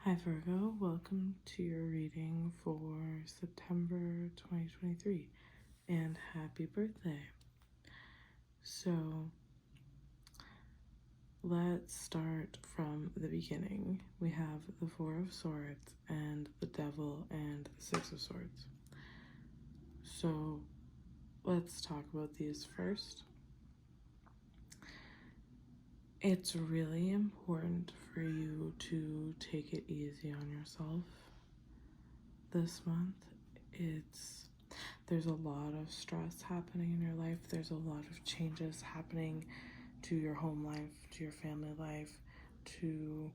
Hi Virgo, welcome to your reading for September 2023 and happy birthday. So let's start from the beginning. We have the Four of Swords and the Devil and the Six of Swords. So let's talk about these first. It's really important for you to take it easy on yourself this month. There's a lot of stress happening in your life. There's a lot of changes happening to your home life, to your family life, to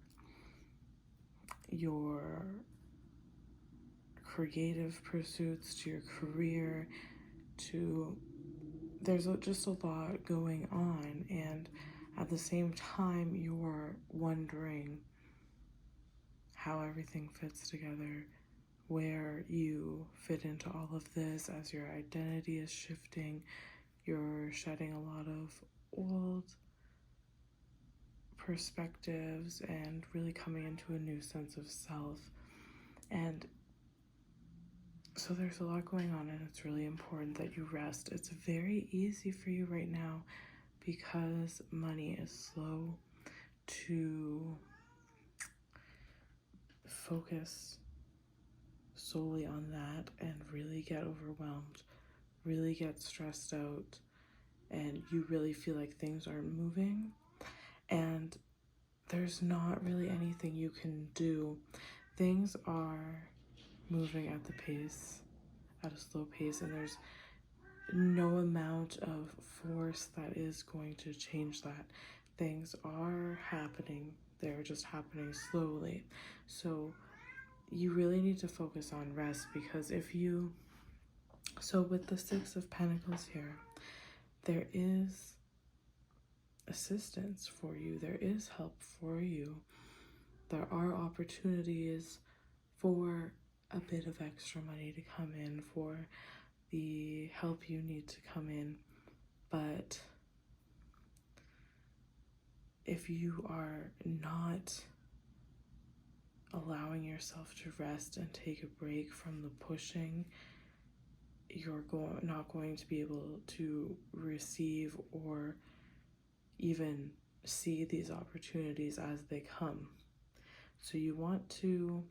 your creative pursuits, to your career, there's just a lot going on, and at the same time you're wondering how everything fits together, where you fit into all of this as your identity is shifting. You're shedding a lot of old perspectives and really coming into a new sense of self. And so there's a lot going on, and it's really important that you rest. It's very easy for you right now because money is slow to focus solely on that and really get overwhelmed, really get stressed out, and you really feel like things aren't moving, and there's not really anything you can do. Things are moving at a slow pace, and there's no amount of force that is going to change that. Things are happening, they're just happening slowly. So you really need to focus on rest, because so with the Six of Pentacles here, there is assistance for you, there is help for you, there are opportunities for a bit of extra money to come in, for the help you need to come in. But if you are not allowing yourself to rest and take a break from the pushing, you're not going to be able to receive or even see these opportunities as they come. So you want to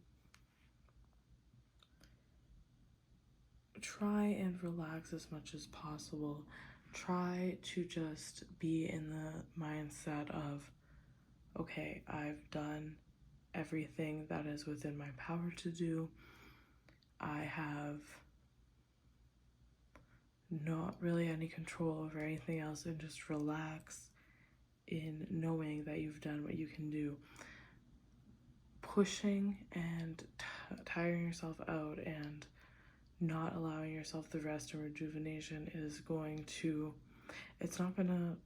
try and relax as much as possible. Try to just be in the mindset of, okay, I've done everything that is within my power to do. I have not really any control over anything else, and just relax in knowing that you've done what you can do. Pushing and tiring yourself out and not allowing yourself the rest and rejuvenation it's not going to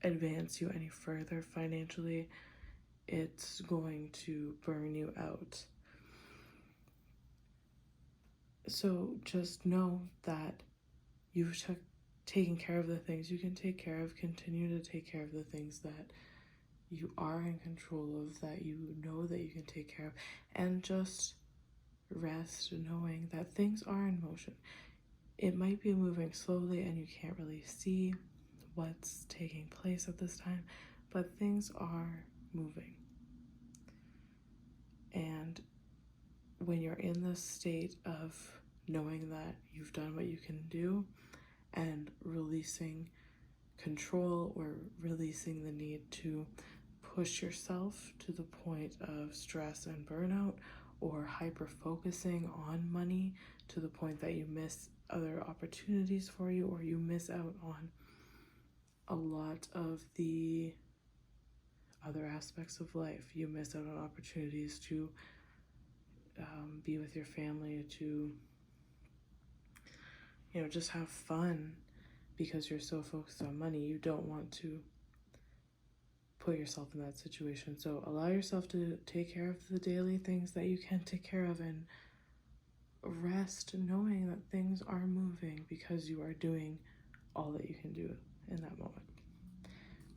advance you any further financially. It's going to burn you out. So just know that you've taken care of the things you can take care of. Continue to take care of the things that you are in control of, that you know that you can take care of, and just rest knowing that things are in motion. It might be moving slowly and you can't really see what's taking place at this time, but things are moving. And when you're in this state of knowing that you've done what you can do and releasing control, or releasing the need to push yourself to the point of stress and burnout, or hyper focusing on money to the point that you miss other opportunities for you, or you miss out on a lot of the other aspects of life. You miss out on opportunities to be with your family, to just have fun, because you're so focused on money. You don't want to put yourself in that situation. So allow yourself to take care of the daily things that you can take care of, and rest knowing that things are moving, because you are doing all that you can do in that moment.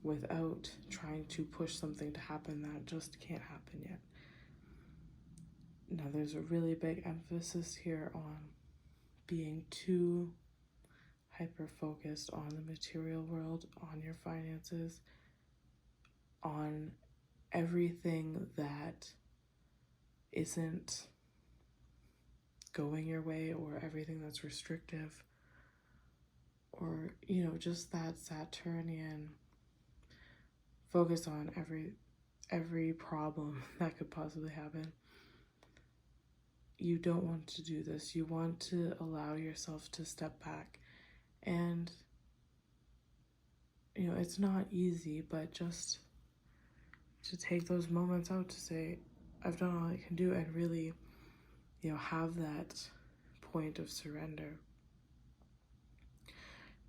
without trying to push something to happen that just can't happen yet. Now, there's a really big emphasis here on being too hyper-focused on the material world, on your finances, on everything that isn't going your way, or everything that's restrictive, or, you know, just that Saturnian focus on every problem that could possibly happen. You don't want to do this. You want to allow yourself to step back. And, you know, it's not easy, but just to take those moments out to say, I've done all I can do, and really, you know, have that point of surrender.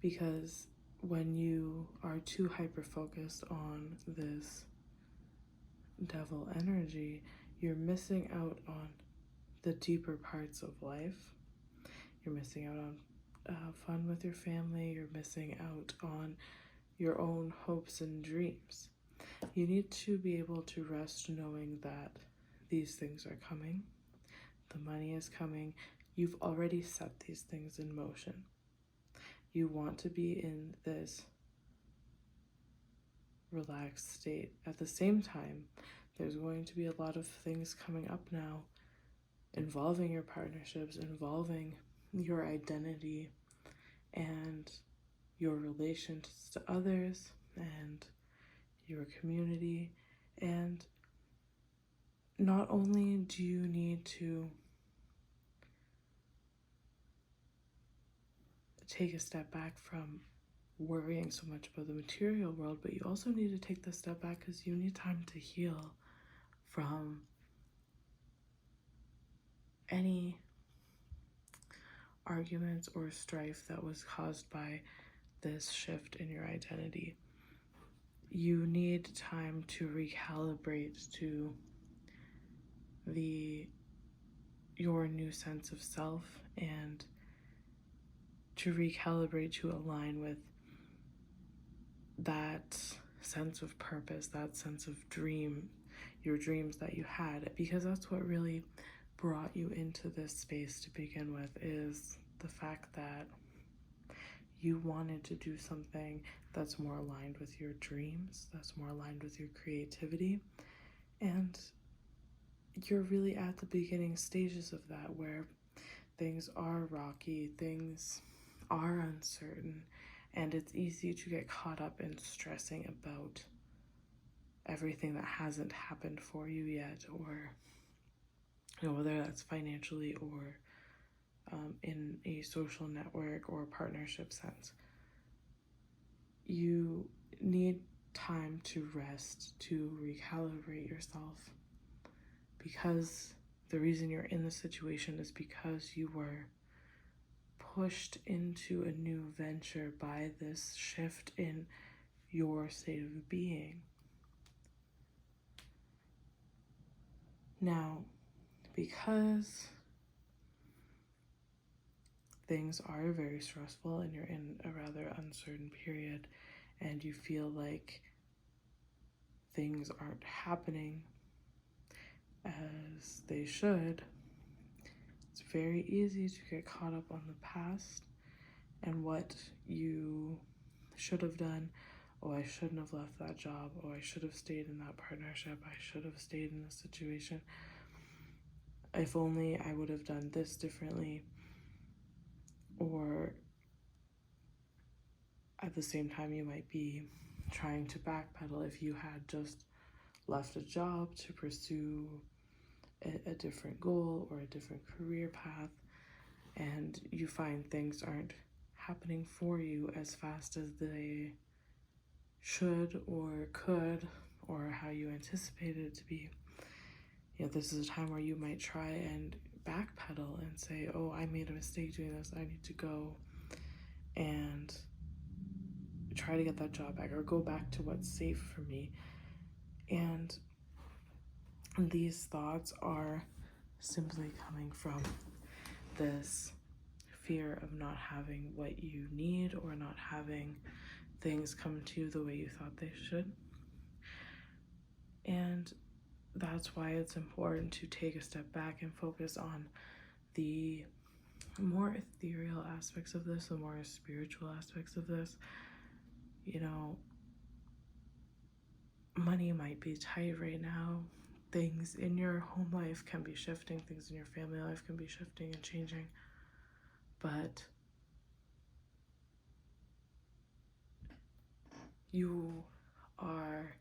Because when you are too hyper-focused on this devil energy, you're missing out on the deeper parts of life. You're missing out on fun with your family. You're missing out on your own hopes and dreams. You need to be able to rest knowing that these things are coming. The money is coming. You've already set these things in motion. You want to be in this relaxed state. At the same time, there's going to be a lot of things coming up now involving your partnerships, involving your identity and your relations to others and your community. And not only do you need to take a step back from worrying so much about the material world, but you also need to take the step back because you need time to heal from any arguments or strife that was caused by this shift in your identity. You need time to recalibrate to your new sense of self, and to recalibrate to align with that sense of purpose, that sense of your dreams that you had, because that's what really brought you into this space to begin with, is the fact that you wanted to do something that's more aligned with your dreams, that's more aligned with your creativity. And you're really at the beginning stages of that, where things are rocky, things are uncertain, and it's easy to get caught up in stressing about everything that hasn't happened for you yet, or, you know, whether that's financially or in a social network or partnership sense. You need time to rest, to recalibrate yourself, because the reason you're in this situation is because you were pushed into a new venture by this shift in your state of being. Now, because things are very stressful and you're in a rather uncertain period, and you feel like things aren't happening as they should, it's very easy to get caught up on the past and what you should have done. Oh, I shouldn't have left that job. Oh, I should have stayed in that partnership. I should have stayed in this situation. If only I would have done this differently. Or at the same time, you might be trying to backpedal if you had just left a job to pursue a different goal or a different career path, and you find things aren't happening for you as fast as they should or could, or how you anticipated it to be. You know, this is a time where you might try and backpedal and say, oh, I made a mistake doing this. I need to go and try to get that job back, or go back to what's safe for me. And these thoughts are simply coming from this fear of not having what you need, or not having things come to you the way you thought they should. And that's why it's important to take a step back and focus on the more ethereal aspects of this, the more spiritual aspects of this. You know, money might be tight right now. Things in your home life can be shifting, things in your family life can be shifting and changing. But you are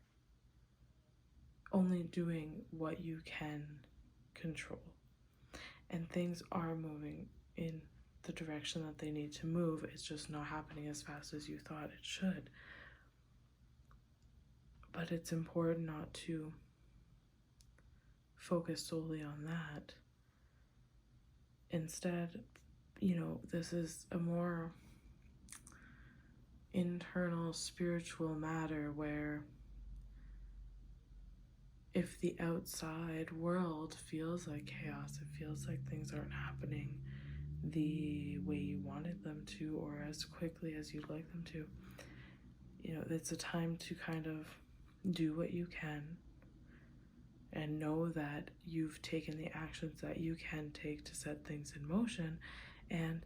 only doing what you can control. And things are moving in the direction that they need to move. It's just not happening as fast as you thought it should. But it's important not to focus solely on that. Instead, this is a more internal spiritual matter where if the outside world feels like chaos, it feels like things aren't happening the way you wanted them to or as quickly as you'd like them to, it's a time to kind of do what you can and know that you've taken the actions that you can take to set things in motion, and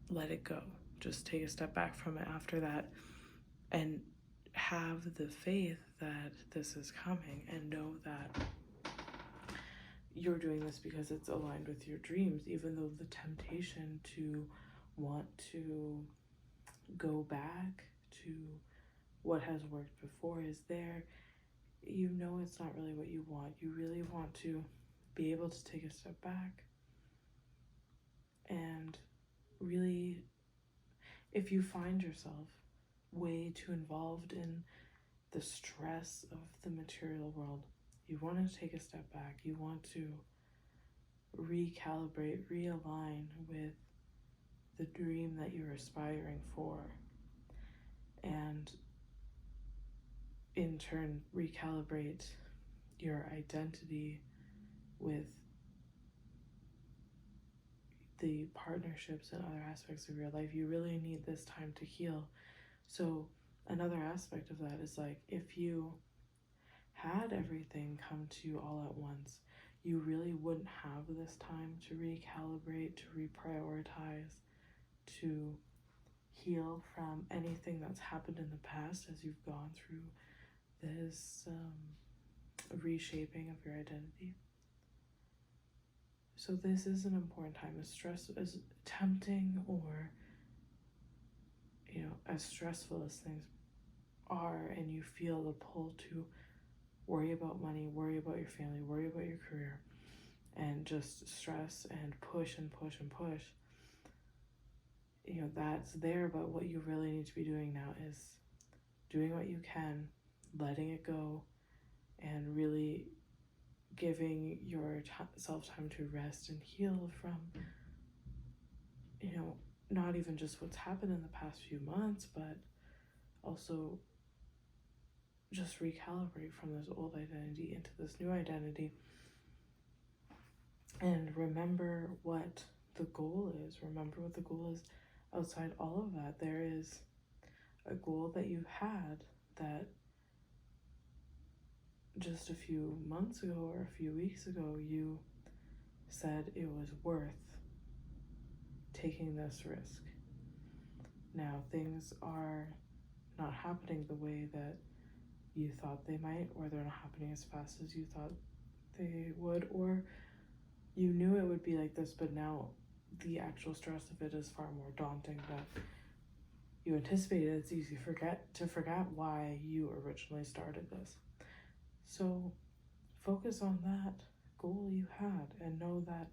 let it go. Just take a step back from it after that and have the faith that this is coming, and know that you're doing this because it's aligned with your dreams, even though the temptation to want to go back to what has worked before is there. It's not really what you want. You really want to be able to take a step back and really, if you find yourself way too involved in the stress of the material world, you want to take a step back. You want to recalibrate, realign with the dream that you're aspiring for, and in turn recalibrate your identity with the partnerships and other aspects of your life. You really need this time to heal. So another aspect of that is, like, if you had everything come to you all at once, you really wouldn't have this time to recalibrate, to reprioritize, to heal from anything that's happened in the past as you've gone through this reshaping of your identity. So this is an important time. As tempting or as stressful as things are, and you feel the pull to worry about money, worry about your family, worry about your career, and just stress and push and push and push, that's there. But what you really need to be doing now is doing what you can, letting it go, and really giving yourself time to rest and heal from, not even just what's happened in the past few months, but also just recalibrate from this old identity into this new identity. And remember what the goal is. Remember what the goal is outside all of that. There is a goal that you had that just a few months ago or a few weeks ago, you said it was worth taking this risk. Now things are not happening the way that you thought they might, or they're not happening as fast as you thought they would, or you knew it would be like this, but now the actual stress of it is far more daunting than you anticipated. It's easy to forget why you originally started this. So focus on that goal you had and know that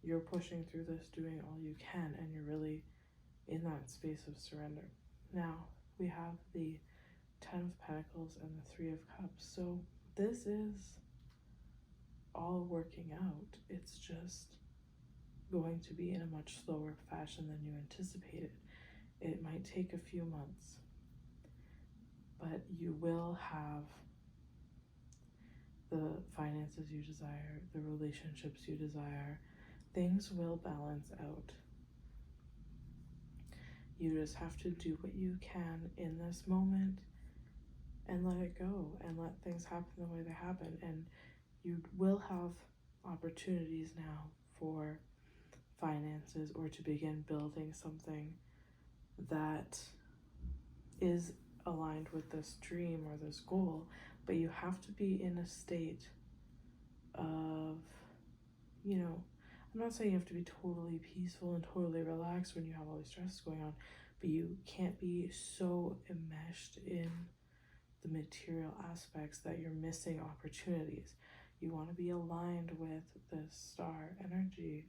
you're pushing through this, doing all you can, and you're really in that space of surrender. Now we have the 10 of Pentacles and the 3 of Cups. So this is all working out. It's just going to be in a much slower fashion than you anticipated. It might take a few months, but you will have the finances you desire, the relationships you desire. Things will balance out. You just have to do what you can in this moment and let it go and let things happen the way they happen. And you will have opportunities now for finances or to begin building something that is aligned with this dream or this goal, but you have to be in a state of, you know, I'm not saying you have to be totally peaceful and totally relaxed when you have all these stresses going on, but you can't be so enmeshed in the material aspects that you're missing opportunities. You want to be aligned with the star energy,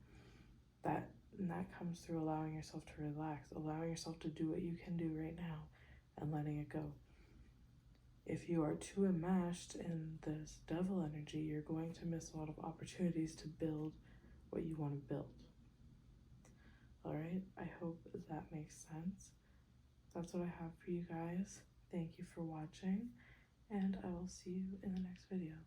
and that comes through allowing yourself to relax, allowing yourself to do what you can do right now and letting it go. If you are too enmeshed in this devil energy, you're going to miss a lot of opportunities to build what you want to build. All right, I hope that makes sense. That's what I have for you guys. Thank you for watching, and I will see you in the next video.